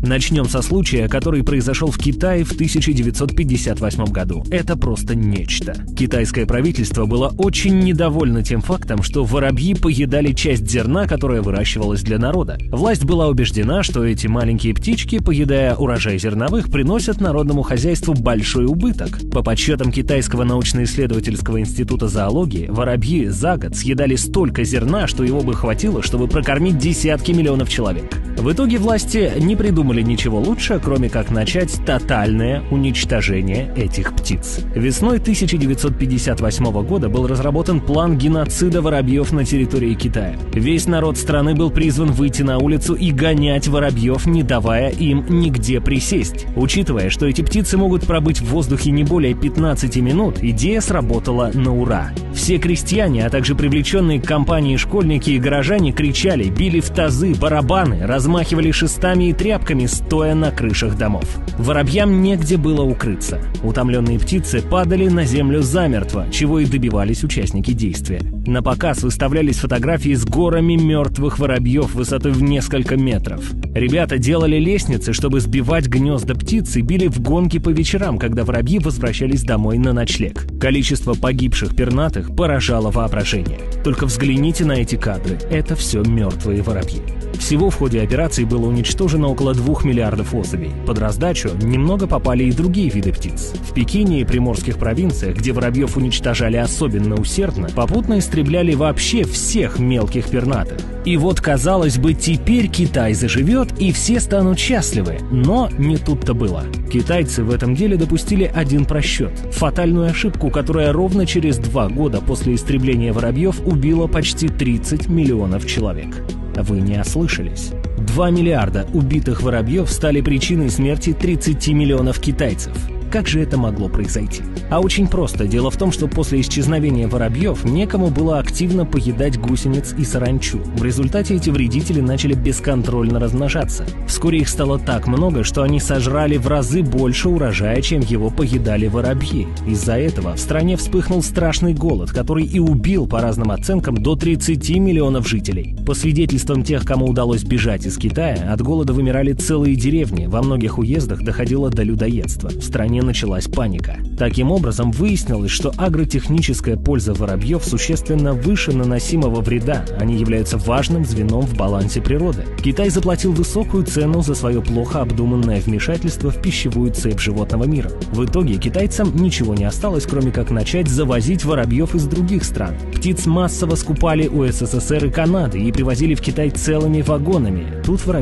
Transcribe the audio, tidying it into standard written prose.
Начнем со случая, который произошел в Китае в 1958 году. Это просто нечто. Китайское правительство было очень недовольно тем фактом, что воробьи поедали часть зерна, которое выращивалось для народа. Власть была убеждена, что эти маленькие птички, поедая урожай зерновых, приносят народному хозяйству большой убыток. По подсчетам Китайского научно-исследовательского института зоологии, воробьи за год съедали столько зерна, что его бы хватило, чтобы прокормить десятки миллионов человек. В итоге власти не придумали ничего лучше, кроме как начать тотальное уничтожение этих птиц. Весной 1958 года был разработан план геноцида воробьев на территории Китая. Весь народ страны был призван выйти на улицу и гонять воробьев, не давая им нигде присесть. Учитывая, что эти птицы могут пробыть в воздухе не более 15 минут, идея сработала на ура. Все крестьяне, а также привлеченные к кампании школьники и горожане кричали, били в тазы, барабаны, размахивали шестами и тряпками, стоя на крышах домов. Воробьям негде было укрыться. Утомленные птицы падали на землю замертво, чего и добивались участники действия. На показ выставлялись фотографии с горами мертвых воробьев высотой в несколько метров. Ребята делали лестницы, чтобы сбивать гнезда птиц, и били в гонки по вечерам, когда воробьи возвращались домой на ночлег. Количество погибших пернатых поражало воображение. Только взгляните на эти кадры. Это все мертвые воробьи. Всего в ходе операции было уничтожено около 2 миллиардов особей. Под раздачу немного попали и другие виды птиц. В Пекине и приморских провинциях, где воробьев уничтожали особенно усердно, попутно истребляли вообще всех мелких пернатых. И вот, казалось бы, теперь Китай заживет, и все станут счастливы. Но не тут-то было. Китайцы в этом деле допустили один просчет. Фатальную ошибку, которая ровно через 2 года после истребления воробьев убила почти 30 миллионов человек. Вы не ослышались. 2 миллиарда убитых воробьев стали причиной смерти 30 миллионов китайцев. Как же это могло произойти? А очень просто. Дело в том, что после исчезновения воробьев некому было активно поедать гусениц и саранчу. В результате эти вредители начали бесконтрольно размножаться. Вскоре их стало так много, что они сожрали в разы больше урожая, чем его поедали воробьи. Из-за этого в стране вспыхнул страшный голод, который и убил, по разным оценкам, до 30 миллионов жителей. По свидетельствам тех, кому удалось бежать из Китая, от голода вымирали целые деревни, во многих уездах доходило до людоедства. В стране началась паника. Таким образом, выяснилось, что агротехническая польза воробьев существенно выше наносимого вреда. Они являются важным звеном в балансе природы. Китай заплатил высокую цену за свое плохо обдуманное вмешательство в пищевую цепь животного мира. В итоге китайцам ничего не осталось, кроме как начать завозить воробьев из других стран. Птиц массово скупали у СССР и Канады и привозили в Китай целыми вагонами. Тут воробьи